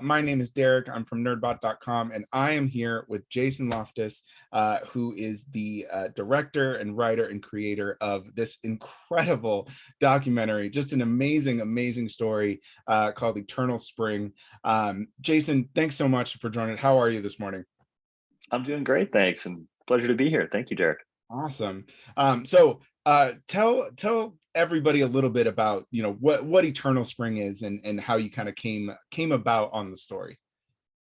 My name is Derek. I'm from Nerdbot.com, and I am here with Jason Loftus, who is the director and writer and creator of this incredible documentary. Just an amazing, amazing story called Eternal Spring. Jason, thanks so much for joining. How are you this morning? I'm doing great, thanks, and pleasure to be here. Thank you, Derek. Awesome. Tell everybody a little bit about what Eternal Spring is and how you kind of came about on the story.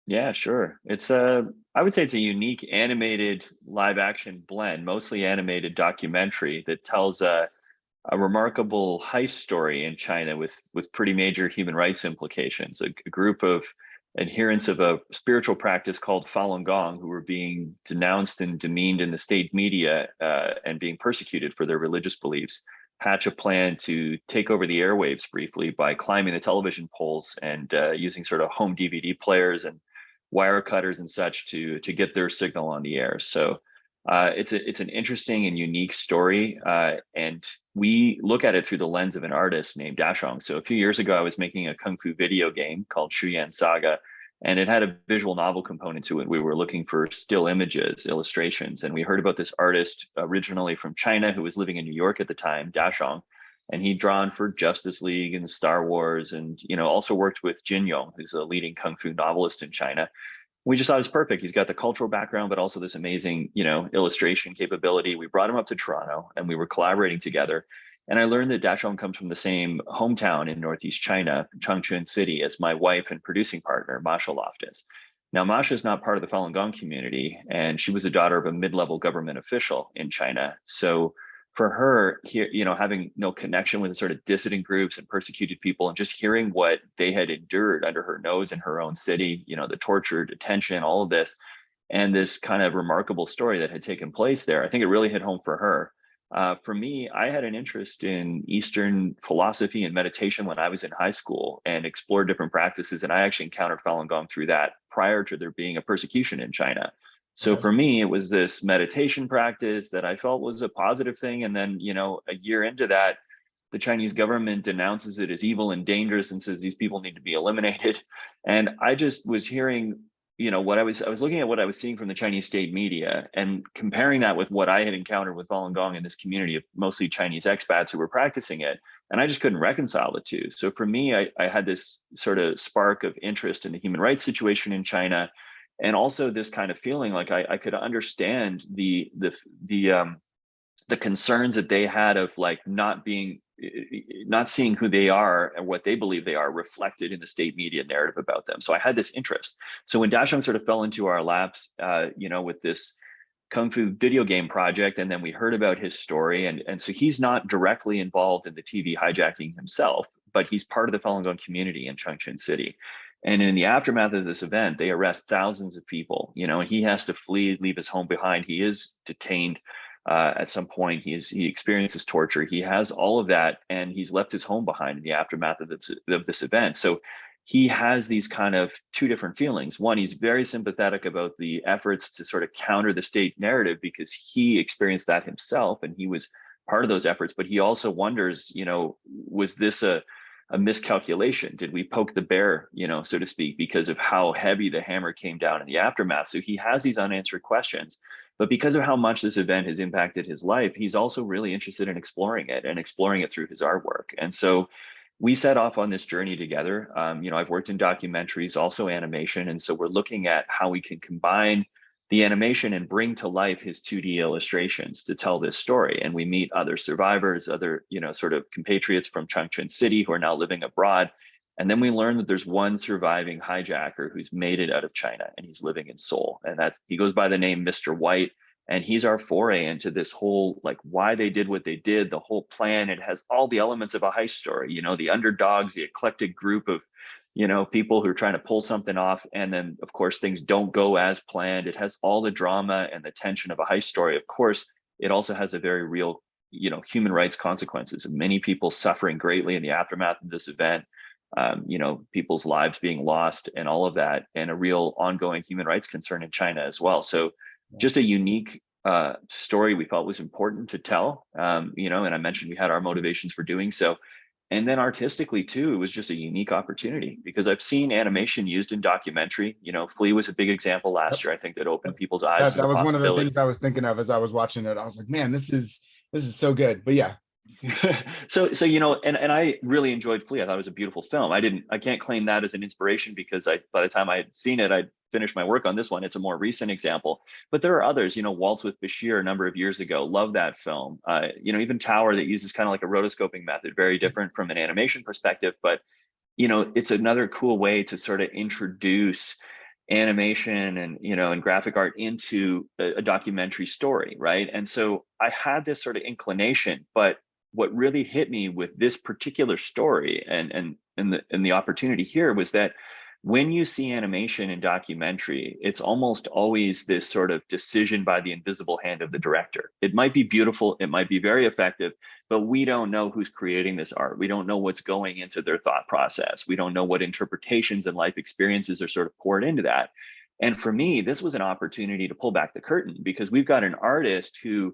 Yeah, sure. I would say it's a unique animated live action blend, mostly animated documentary that tells a remarkable heist story in China with pretty major human rights implications. A group of adherents of a spiritual practice called Falun Gong, who were being denounced and demeaned in the state media and being persecuted for their religious beliefs, hatch a plan to take over the airwaves briefly by climbing the television poles and using sort of home DVD players and wire cutters and such to get their signal on the air. So it's an interesting and unique story, and we look at it through the lens of an artist named Dashong. So a few years ago, I was making a kung fu video game called Shuyan Saga, and it had a visual novel component to it. We were looking for still images, illustrations, and we heard about this artist originally from China who was living in New York at the time, Dashong, and he'd drawn for Justice League and Star Wars, and also worked with Jin Yong, who's a leading kung fu novelist in China. We just thought it's perfect. He's got the cultural background, but also this amazing, illustration capability. We brought him up to Toronto and we were collaborating together. And I learned that Dashong comes from the same hometown in Northeast China, Changchun City, as my wife and producing partner, Masha Loftus. Now, Masha is not part of the Falun Gong community, and she was the daughter of a mid-level government official in China. So for her, here, having no connection with the sort of dissident groups and persecuted people, and just hearing what they had endured under her nose in her own city, the torture, detention, all of this, and this kind of remarkable story that had taken place there, I think it really hit home for her. For me, I had an interest in Eastern philosophy and meditation when I was in high school and explored different practices. And I actually encountered Falun Gong through that prior to there being a persecution in China. So Okay. for me, it was this meditation practice that I felt was a positive thing. And then, a year into that, the Chinese government denounces it as evil and dangerous and says these people need to be eliminated. And I just was hearing, what I was looking at what I was seeing from the Chinese state media and comparing that with what I had encountered with Falun Gong in this community of mostly Chinese expats who were practicing it. And I just couldn't reconcile the two. So for me, I had this sort of spark of interest in the human rights situation in China, and also this kind of feeling like I could understand the concerns that they had of like not seeing who they are and what they believe they are reflected in the state media narrative about them. So I had this interest. So when Dashong sort of fell into our laps, with this kung fu video game project, and then we heard about his story, and so he's not directly involved in the TV hijacking himself, but he's part of the Falun Gong community in Changchun City. And in the aftermath of this event, they arrest thousands of people, and he has to flee, leave his home behind. He is detained at some point. He experiences torture. He has all of that, and he's left his home behind in the aftermath of this event. So he has these kind of two different feelings. One, he's very sympathetic about the efforts to sort of counter the state narrative because he experienced that himself and he was part of those efforts. But he also wonders, was this a miscalculation? Did we poke the bear, so to speak, because of how heavy the hammer came down in the aftermath? So he has these unanswered questions, but because of how much this event has impacted his life, he's also really interested in exploring it and exploring it through his artwork. And so we set off on this journey together. I've worked in documentaries, also animation. And so we're looking at how we can combine the animation and bring to life his 2D illustrations to tell this story. And we meet other survivors, other, sort of compatriots from Changchun City who are now living abroad. And then we learn that there's one surviving hijacker who's made it out of China and he's living in Seoul. And he goes by the name Mr. White. And he's our foray into this whole, like, why they did what they did, the whole plan. It has all the elements of a heist story, the underdogs, the eclectic group of, people who are trying to pull something off. And then, of course, things don't go as planned. It has all the drama and the tension of a heist story. Of course, it also has a very real, human rights consequences of many people suffering greatly in the aftermath of this event, people's lives being lost and all of that, and a real ongoing human rights concern in China as well. So just a unique story we felt was important to tell, and I mentioned we had our motivations for doing so. And then artistically too, it was just a unique opportunity because I've seen animation used in documentary. Flea was a big example last Yep. year, I think, that opened people's eyes That to the that was one of the possibility. things I was thinking of as I was watching it. I was like, man, this is so good. But yeah, So and I really enjoyed Flea. I thought it was a beautiful film. I can't claim that as an inspiration because by the time I had seen it, I'd finished my work on this one. It's a more recent example, but there are others. Waltz with Bashir a number of years ago. Love that film. Even Tower, that uses kind of like a rotoscoping method, very different from an animation perspective, but it's another cool way to sort of introduce animation and graphic art into a documentary story, right? And so I had this sort of inclination, but what really hit me with this particular story and the opportunity here was that when you see animation in documentary, it's almost always this sort of decision by the invisible hand of the director. It might be beautiful, it might be very effective, but we don't know who's creating this art. We don't know what's going into their thought process. We don't know what interpretations and life experiences are sort of poured into that. And for me, this was an opportunity to pull back the curtain because we've got an artist who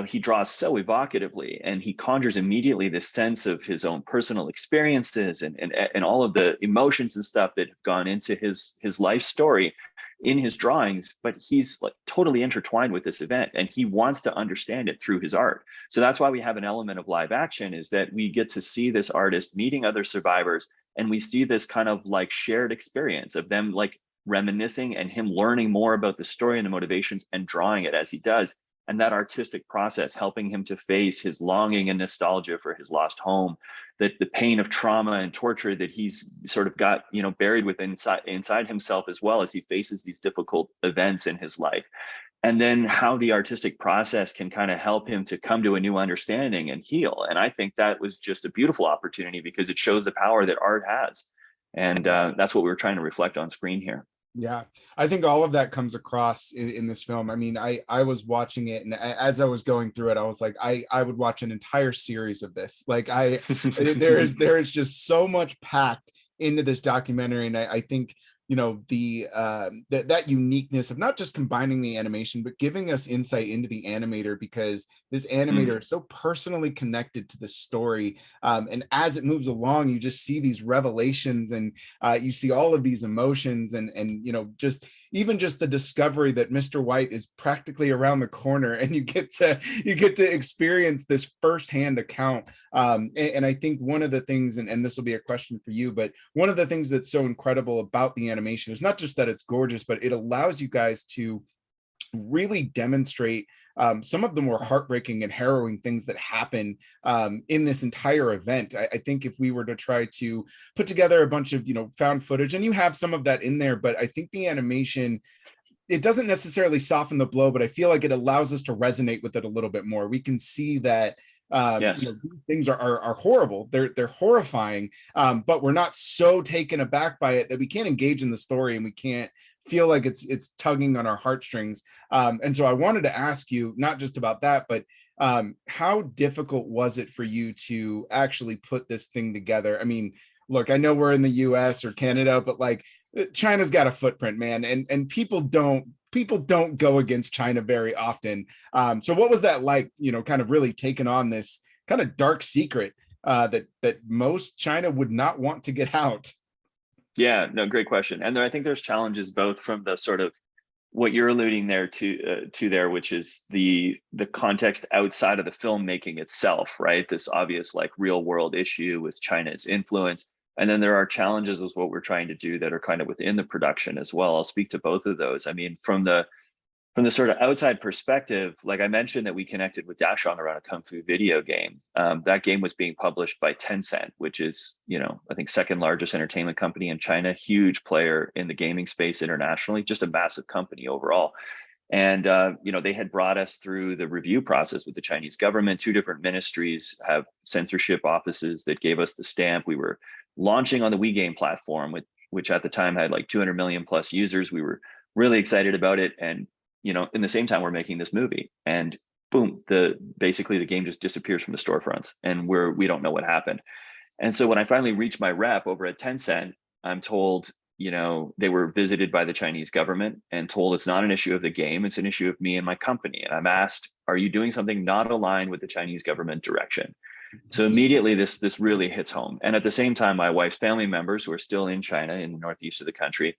he draws so evocatively and he conjures immediately this sense of his own personal experiences and all of the emotions and stuff that have gone into his life story in his drawings, but he's like totally intertwined with this event and he wants to understand it through his art. So that's why we have an element of live action, is that we get to see this artist meeting other survivors and we see this kind of like shared experience of them like reminiscing and him learning more about the story and the motivations and drawing it as he does, and that artistic process helping him to face his longing and nostalgia for his lost home, that the pain of trauma and torture that he's sort of got buried within inside himself, as well as he faces these difficult events in his life, and then how the artistic process can kind of help him to come to a new understanding and heal. And I think that was just a beautiful opportunity because it shows the power that art has, and that's what we were trying to reflect on screen here. yeah, I think all of that comes across in this film. I mean, I was watching it, and as I was going through it, I was like, I would watch an entire series of this. Like there is just so much packed into this documentary, and I think that uniqueness of not just combining the animation but giving us insight into the animator, because this animator is so personally connected to the story, and as it moves along you just see these revelations, and you see all of these emotions, and just even just the discovery that Mr. White is practically around the corner, and you get to experience this firsthand account. And I think one of the things, and this will be a question for you, but one of the things that's so incredible about the animation is not just that it's gorgeous, but it allows you guys to really demonstrate some of the more heartbreaking and harrowing things that happen in this entire event. I think if we were to try to put together a bunch of found footage, and you have some of that in there, but I think the animation, it doesn't necessarily soften the blow, but I feel like it allows us to resonate with it a little bit more. We can see that Yes. these things are horrible. They're horrifying, but we're not so taken aback by it that we can't engage in the story and we can't feel like it's tugging on our heartstrings. And so I wanted to ask you not just about that, but how difficult was it for you to actually put this thing together? I mean, look, I know we're in the US or Canada, but like China's got a footprint, man, and people don't go against China very often. So what was that like, kind of really taking on this kind of dark secret that most China would not want to get out? Yeah, no, great question. And I think there's challenges both from the sort of what you're alluding there to there, which is the context outside of the filmmaking itself, right? This obvious like real world issue with China's influence. And then there are challenges with what we're trying to do that are kind of within the production as well. I'll speak to both of those. I mean, from the sort of outside perspective, like I mentioned that we connected with Dashong around a Kung Fu video game. That game was being published by Tencent, which is, I think second largest entertainment company in China, huge player in the gaming space internationally, just a massive company overall. And, they had brought us through the review process with the Chinese government. Two different ministries have censorship offices that gave us the stamp. We were launching on the WeGame platform, which at the time had like 200 million plus users. We were really excited about it. And in the same time, we're making this movie, and boom, basically the game just disappears from the storefronts, and we don't know what happened. And so when I finally reached my rep over at Tencent, I'm told, they were visited by the Chinese government and told it's not an issue of the game, it's an issue of me and my company. And I'm asked, are you doing something not aligned with the Chinese government direction? So immediately this really hits home. And at the same time, my wife's family members who are still in China, in the northeast of the country,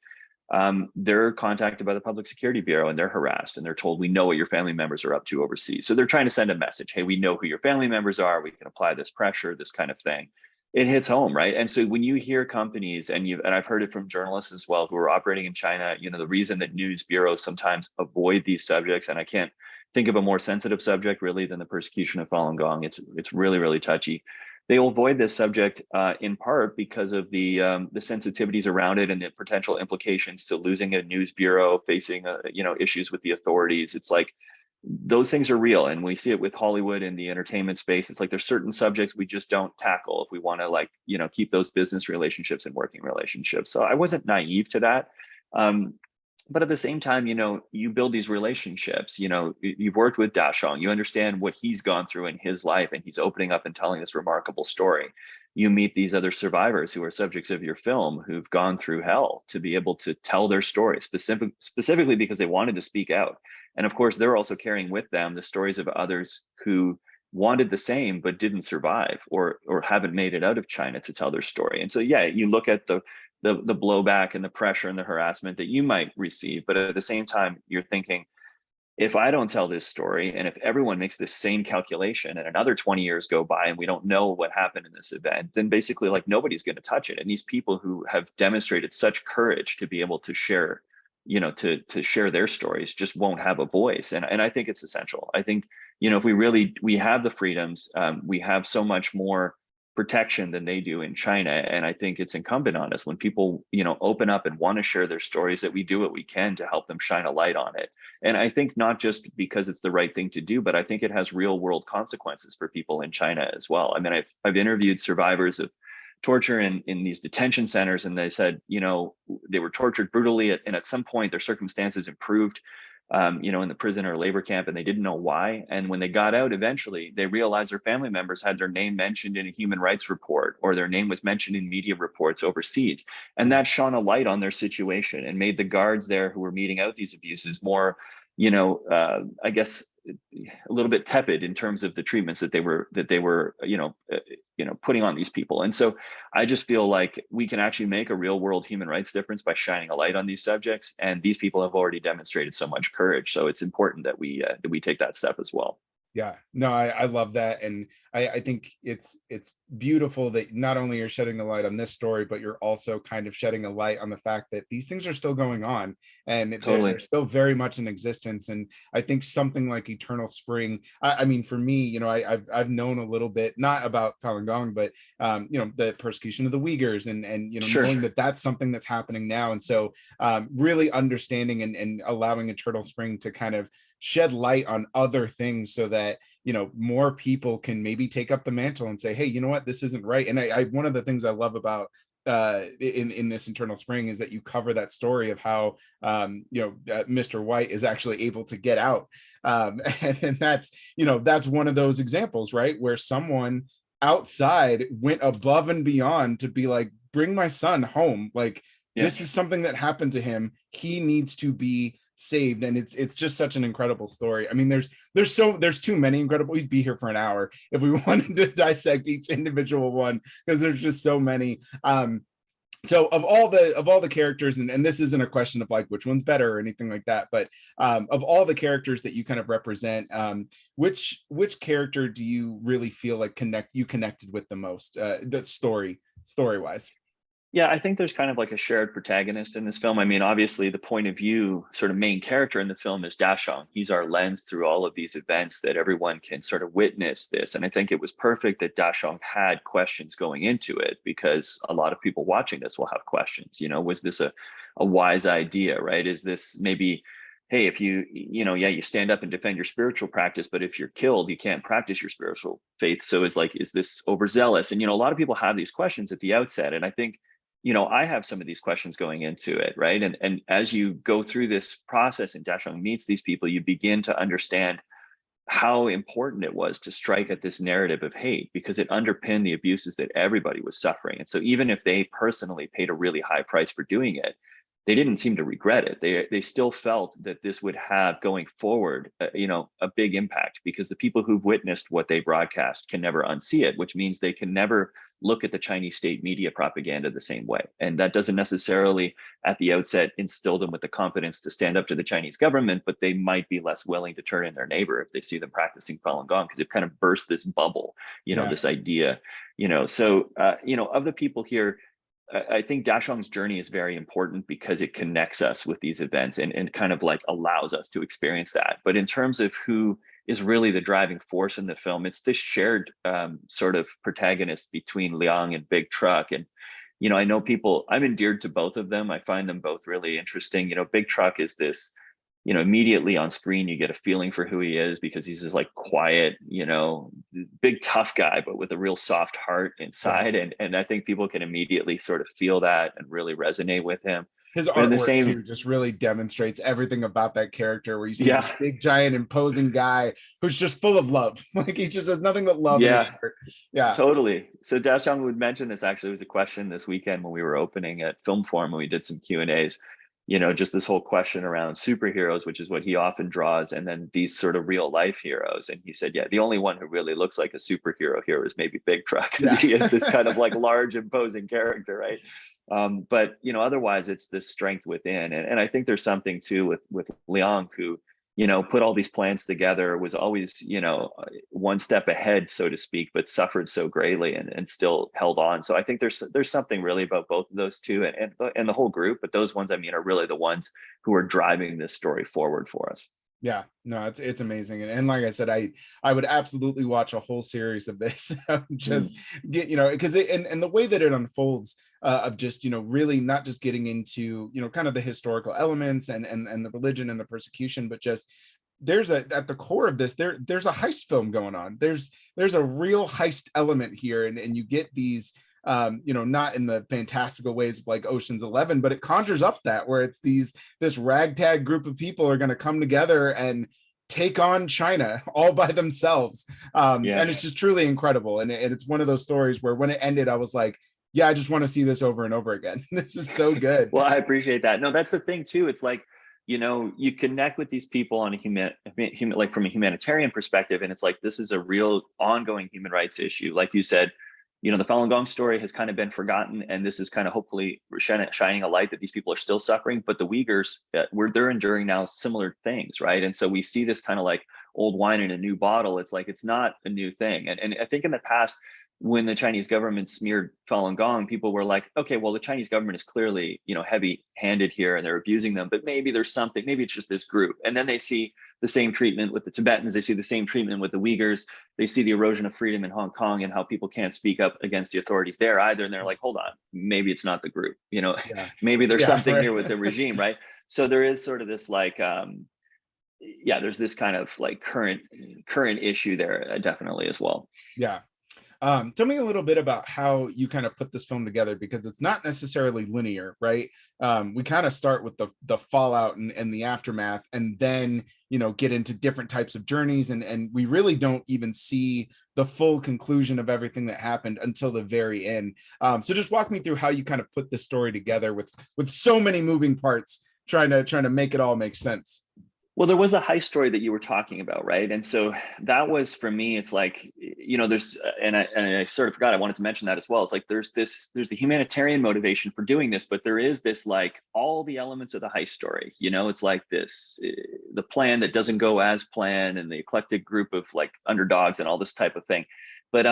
they're contacted by the Public Security Bureau and they're harassed and they're told, we know what your family members are up to overseas. So they're trying to send a message. Hey, we know who your family members are. We can apply this pressure, this kind of thing. It hits home, right? And so when you hear companies, and I've heard it from journalists as well who are operating in China, the reason that news bureaus sometimes avoid these subjects, and I can't think of a more sensitive subject really than the persecution of Falun Gong. It's really, really touchy. They'll avoid this subject in part because of the sensitivities around it and the potential implications to losing a news bureau, facing issues with the authorities. It's like those things are real, and we see it with Hollywood and the entertainment space. It's like there's certain subjects we just don't tackle if we want to keep those business relationships and working relationships. So I wasn't naive to that. But at the same time, you build these relationships. You've worked with Dashong, you understand what he's gone through in his life, and he's opening up and telling this remarkable story. You meet these other survivors who are subjects of your film who've gone through hell to be able to tell their story, specifically because they wanted to speak out. And of course, they're also carrying with them the stories of others who wanted the same but didn't survive or haven't made it out of China to tell their story. And so, yeah, you look at the blowback and the pressure and the harassment that you might receive, but at the same time, you're thinking, if I don't tell this story, and if everyone makes this same calculation and another 20 years go by and we don't know what happened in this event, then basically nobody's going to touch it. And these people who have demonstrated such courage to be able to share, to share their stories just won't have a voice. And I think it's essential. I think, if we have the freedoms, we have so much more protection than they do in China. And I think it's incumbent on us when people, open up and want to share their stories, that we do what we can to help them shine a light on it. And I think not just because it's the right thing to do, but I think it has real world consequences for people in China as well. I mean, I've interviewed survivors of torture in these detention centers, and they said, they were tortured brutally, and at some point their circumstances improved, in the prison or labor camp, and they didn't know why. And when they got out, eventually, they realized their family members had their name mentioned in a human rights report, or their name was mentioned in media reports overseas. And that shone a light on their situation and made the guards there who were meting out these abuses more, I guess, a little bit tepid in terms of the treatments that they were putting on these people. And so I just feel like we can actually make a real world human rights difference by shining a light on these subjects, and these people have already demonstrated so much courage. So it's important that we take that step as well. Yeah, no, I love that. And I think it's beautiful that not only you're shedding a light on this story, but you're also kind of shedding a light on the fact that these things are still going on, and they're Totally. still very much in existence. And I think something like Eternal Spring, I mean, for me, I've known a little bit, not about Falun Gong, but the persecution of the Uyghurs, and Sure. knowing that that's something that's happening now. And so really understanding and allowing Eternal Spring to kind of shed light on other things, so that more people can maybe take up the mantle and say, hey, you know what, this isn't right. And I one of the things I love about in this Eternal Spring is that you cover that story of how Mr. White is actually able to get out, and that's one of those examples, right, where someone outside went above and beyond to be like, bring my son home, like Yeah. this is something that happened to him, he needs to be saved. And it's just such an incredible story. I mean, there's too many incredible, we'd be here for an hour if we wanted to dissect each individual one, because there's just so many. So of all the characters, and this isn't a question of like which one's better or anything like that, but of all the characters that you kind of represent, which character do you really feel like connected with the most, the story wise? Yeah, I think there's kind of like a shared protagonist in this film. I mean, obviously, the point of view, sort of main character in the film is Dashong. He's our lens through all of these events that everyone can sort of witness this. And I think it was perfect that Dashong had questions going into it, because a lot of people watching this will have questions. Was this a wise idea, right? Is this maybe, hey, if you stand up and defend your spiritual practice, but if you're killed, you can't practice your spiritual faith. So is this overzealous? And, a lot of people have these questions at the outset. And I think, I have some of these questions going into it, right? And as you go through this process and Dashong meets these people, you begin to understand how important it was to strike at this narrative of hate, because it underpinned the abuses that everybody was suffering. And so even if they personally paid a really high price for doing it, they didn't seem to regret it. They still felt that this would have going forward, a big impact, because the people who've witnessed what they broadcast can never unsee it, which means they can never look at the Chinese state media propaganda the same way. And that doesn't necessarily at the outset instill them with the confidence to stand up to the Chinese government, but they might be less willing to turn in their neighbor if they see them practicing Falun Gong, because they've kind of burst this bubble, Yeah. this idea, so, of the people here, I think Dashong's journey is very important because it connects us with these events and kind of like allows us to experience that. But in terms of who is really the driving force in the film, it's this shared sort of protagonist between Liang and Big Truck. And, I know I'm endeared to both of them. I find them both really interesting. Big Truck is this, immediately on screen, you get a feeling for who he is because he's this like quiet, big tough guy, but with a real soft heart inside. Yeah. And I think people can immediately sort of feel that and really resonate with him. His But in the artwork same, too just really demonstrates everything about that character, where you see yeah, this big giant imposing guy who's just full of love. Like he just has nothing but love in his yeah, heart. Yeah. totally. So Dashong would mention this, actually was a question this weekend when we were opening at Film Forum and we did some Q&As, just this whole question around superheroes, which is what he often draws, and then these sort of real life heroes. And he said, yeah, the only one who really looks like a superhero here is maybe Big Truck, because Yeah. he is this kind of like large, imposing character, right? But otherwise it's this strength within. And I think there's something too with Liang, who, put all these plans together, was always, one step ahead, so to speak, but suffered so greatly and still held on. So I think there's something really about both of those two and the whole group, but those ones, I mean, are really the ones who are driving this story forward for us. Yeah, no, it's amazing. And like I said, I would absolutely watch a whole series of this. Just get, because and the way that it unfolds, of just, really not just getting into, kind of the historical elements and the religion and the persecution, but just there's at the core of this, there's a heist film going on. There's a real heist element here, and you get these, not in the fantastical ways of like Ocean's 11, but it conjures up that, where it's this ragtag group of people are going to come together and take on China all by themselves. Yeah. And it's just truly incredible. And it's one of those stories where when it ended, I was like, yeah, I just want to see this over and over again. This is so good. Well, I appreciate that. No, that's the thing too. It's like, you connect with these people on like from a humanitarian perspective, and it's like this is a real ongoing human rights issue. Like you said, the Falun Gong story has kind of been forgotten, and this is kind of hopefully shining a light that these people are still suffering. But the Uyghurs, they're enduring now similar things, right? And so we see this kind of like old wine in a new bottle. It's like it's not a new thing, and I think in the past, when the Chinese government smeared Falun Gong, people were like, okay, well, the Chinese government is clearly, heavy-handed here and they're abusing them, but maybe there's something, maybe it's just this group. And then they see the same treatment with the Tibetans, they see the same treatment with the Uyghurs, they see the erosion of freedom in Hong Kong and how people can't speak up against the authorities there either. And they're like, hold on, maybe it's not the group, Yeah. maybe there's something Right. here with the regime, right? So there is sort of this like, there's this kind of like current issue there, definitely as well. Yeah. Tell me a little bit about how you kind of put this film together, because it's not necessarily linear, right? We kind of start with the fallout and the aftermath, and then get into different types of journeys, and we really don't even see the full conclusion of everything that happened until the very end. So just walk me through how you kind of put this story together with so many moving parts, trying to make it all make sense. Well, there was a heist story that you were talking about, right? And so that was, for me, it's like, there's, and I sort of forgot, I wanted to mention that as well. It's like, there's the humanitarian motivation for doing this, but there is this, like, all the elements of the heist story, it's like this, the plan that doesn't go as planned, and the eclectic group of like underdogs and all this type of thing. But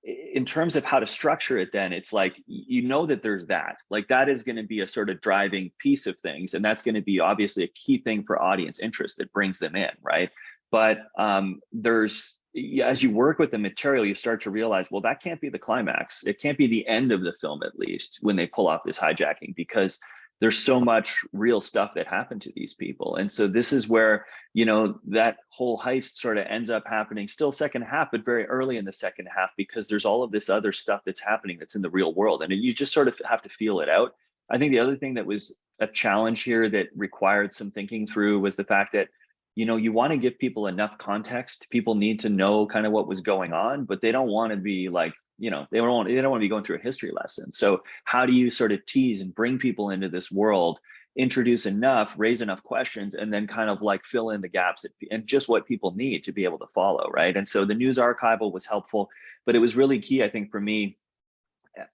in terms of how to structure it, then it's like, that there's that, like, that is going to be a sort of driving piece of things, and that's going to be obviously a key thing for audience interest that brings them in, right? But there's, as you work with the material, you start to realize, well, that can't be the climax, it can't be the end of the film, at least when they pull off this hijacking, because there's so much real stuff that happened to these people. And so this is where, that whole heist sort of ends up happening still second half, but very early in the second half, because there's all of this other stuff that's happening that's in the real world. And you just sort of have to feel it out. I think the other thing that was a challenge here that required some thinking through was the fact that, you want to give people enough context. People need to know kind of what was going on, but they don't want to be like they don't want to be going through a history lesson. So how do you sort of tease and bring people into this world, introduce enough, raise enough questions, and then kind of like fill in the gaps and just what people need to be able to follow, right? And so the news archival was helpful, but it was really key, I think, for me.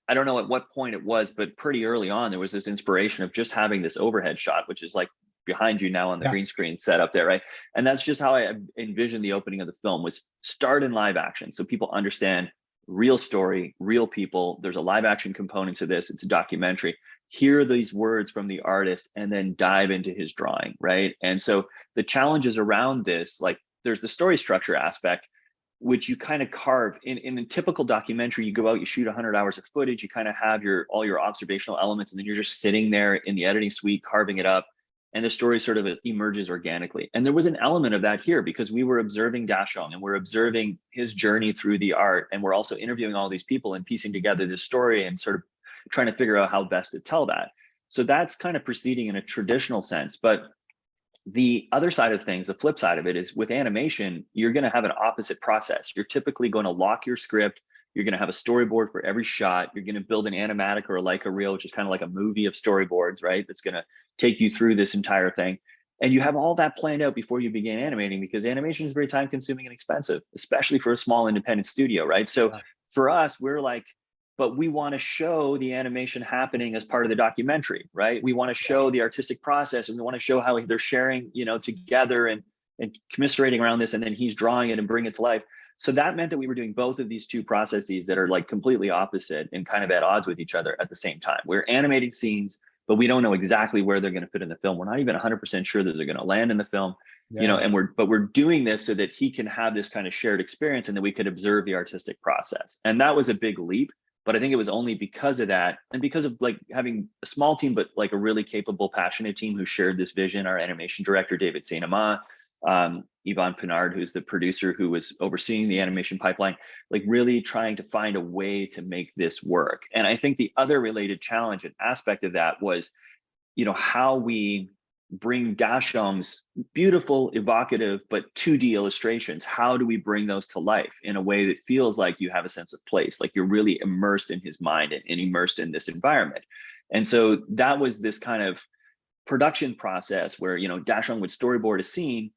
I don't know at what point it was, but pretty early on, there was this inspiration of just having this overhead shot, which is like behind you now on the Yeah. green screen set up there, right? And that's just how I envisioned the opening of the film, was start in live action. So people understand real story, real people. There's a live action component to this. It's a documentary. Hear these words from the artist and then dive into his drawing, right? And so the challenges around this, like there's the story structure aspect, which you kind of carve in a typical documentary. You go out, you shoot 100 hours of footage, you kind of have all your observational elements, and then you're just sitting there in the editing suite carving it up, and the story sort of emerges organically. And there was an element of that here because we were observing Dashong and we're observing his journey through the art, and we're also interviewing all these people and piecing together this story and sort of trying to figure out how best to tell that. So that's kind of proceeding in a traditional sense. But the other side of things, the flip side of it, is with animation, you're going to have an opposite process. You're typically going to lock your script. You're going to have a storyboard for every shot. You're going to build an animatic or a Leica reel, which is kind of like a movie of storyboards, right? That's going to take you through this entire thing. And you have all that planned out before you begin animating, because animation is very time consuming and expensive, especially for a small independent studio, right? So for us, we're like, but we want to show the animation happening as part of the documentary, right? We want to show the artistic process, and we want to show how they're sharing, together and commiserating around this, and then he's drawing it and bring it to life. So that meant that we were doing both of these two processes that are like completely opposite and kind of at odds with each other at the same time. We're animating scenes, but we don't know exactly where they're going to fit in the film. We're not even 100% sure that they're going to land in the film, and we're doing this so that he can have this kind of shared experience and that we could observe the artistic process. And that was a big leap. But I think it was only because of that, and because of like having a small team, but like a really capable, passionate team who shared this vision. Our animation director, David Saint-Amand, Yvonne Pinard, who's the producer who was overseeing the animation pipeline, like really trying to find a way to make this work. And I think the other related challenge and aspect of that was, how we bring Dashong's beautiful, evocative, but 2D illustrations. How do we bring those to life in a way that feels like you have a sense of place, like you're really immersed in his mind and immersed in this environment? And so that was this kind of production process where, Dashong would storyboard a scene,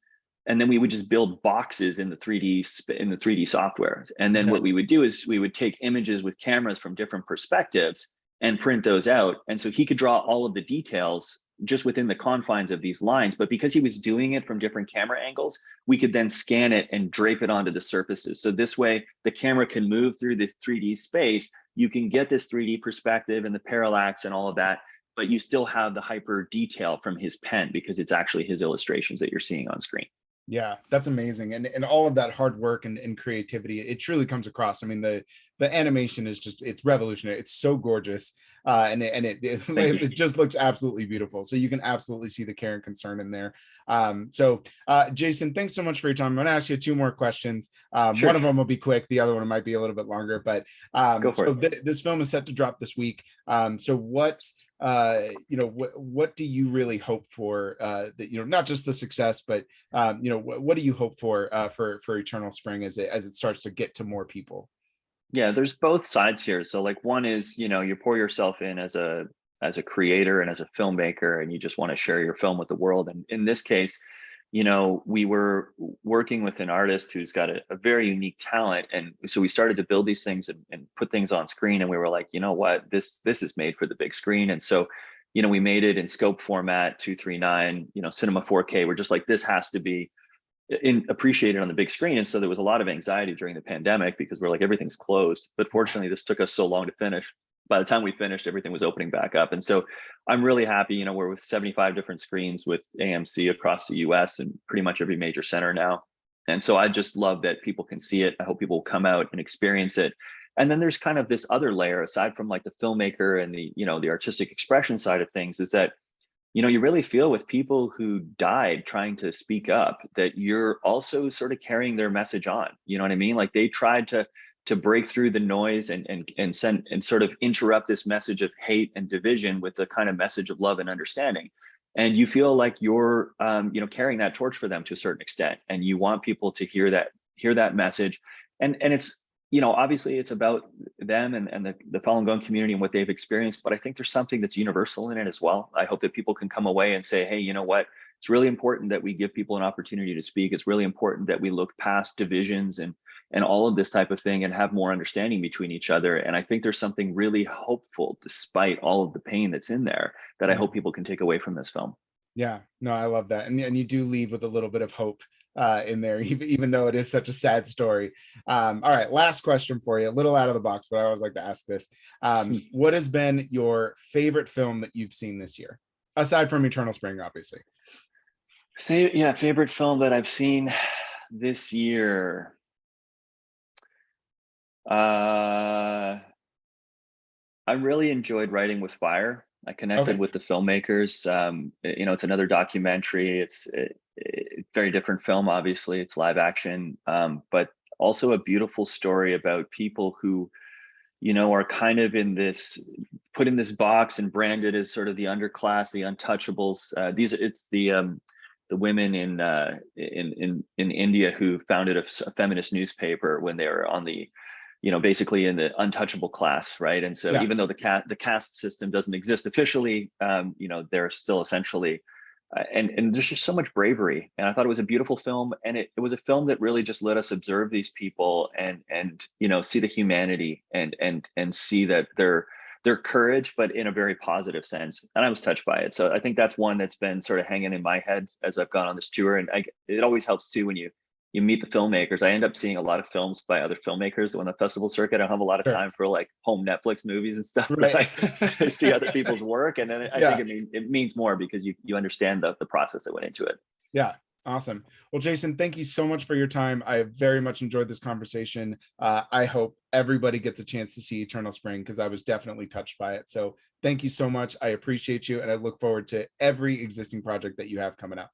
and then we would just build boxes in the 3D software. And then what we would do is we would take images with cameras from different perspectives and print those out. And so he could draw all of the details just within the confines of these lines. But because he was doing it from different camera angles, we could then scan it and drape it onto the surfaces. So this way, the camera can move through this 3D space. You can get this 3D perspective and the parallax and all of that, but you still have the hyper detail from his pen because it's actually his illustrations that you're seeing on screen. Yeah, that's amazing. And all of that hard work and creativity, it truly comes across. I mean, the animation is just, it's revolutionary. It's so gorgeous. It just looks absolutely beautiful. So you can absolutely see the care and concern in there. Jason, thanks so much for your time. I'm going to ask you two more questions. Sure. One of them will be quick. The other one might be a little bit longer, but Go for it. This film is set to drop this week. What do you really hope for, that, not just the success, but what do you hope for Eternal Spring as it starts to get to more people? Yeah, there's both sides here. So like one is, you pour yourself in as a creator and as a filmmaker, and you just want to share your film with the world. And in this case, we were working with an artist who's got a very unique talent. And so we started to build these things and put things on screen. And we were like, what, this is made for the big screen. And so, we made it in scope format, 239, cinema 4K. We're just like, this has to be appreciated on the big screen. And so there was a lot of anxiety during the pandemic because we're like, everything's closed. But fortunately, this took us so long to finish. By the time we finished, everything was opening back up. And so I'm really happy, we're with 75 different screens with AMC across the US and pretty much every major center now. And so I just love that people can see it. I hope people will come out and experience it. And then there's kind of this other layer aside from like the filmmaker and the artistic expression side of things, is that you really feel with people who died trying to speak up that you're also sort of carrying their message on. You know what I mean? Like they tried to break through the noise and send and sort of interrupt this message of hate and division with the kind of message of love and understanding. And you feel like you're carrying that torch for them to a certain extent, and you want people to hear that message. And it's Obviously it's about them and the Falun Gong community and what they've experienced, but I think there's something that's universal in it as well. I hope that people can come away and say, hey, you know what? It's really important that we give people an opportunity to speak. It's really important that we look past divisions and all of this type of thing and have more understanding between each other. And I think there's something really hopeful despite all of the pain that's in there that I hope people can take away from this film. Yeah, no, I love that. And you do leave with a little bit of hope in there, even though it is such a sad story. All right, last question for you, a little out of the box, but I always like to ask this. What has been your favorite film that you've seen this year? Aside from Eternal Spring, obviously. Favorite film that I've seen this year. I really enjoyed Writing with Fire. I connected with the filmmakers. It's another documentary. It's a very different film, obviously. It's live action, but also a beautiful story about people who, are kind of put in this box and branded as sort of the underclass, the untouchables. It's the women in India who founded a feminist newspaper when they were on the basically in the untouchable class, right? And so even though the caste system doesn't exist officially, they're still essentially, and there's just so much bravery. And I thought it was a beautiful film, and it was a film that really just let us observe these people and see the humanity and see that their courage, but in a very positive sense. And I was touched by it. So I think that's one that's been sort of hanging in my head as I've gone on this tour. And it always helps too when you meet the filmmakers. I end up seeing a lot of films by other filmmakers on the festival circuit. I don't have a lot of time for like home Netflix movies and stuff. Right. But I see other people's work, and then I think it means more because you understand the process that went into it. Yeah. Awesome. Well, Jason, thank you so much for your time. I have very much enjoyed this conversation. I hope everybody gets a chance to see Eternal Spring because I was definitely touched by it. So thank you so much. I appreciate you, and I look forward to every existing project that you have coming out.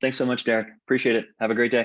Thanks so much, Derek. Appreciate it. Have a great day.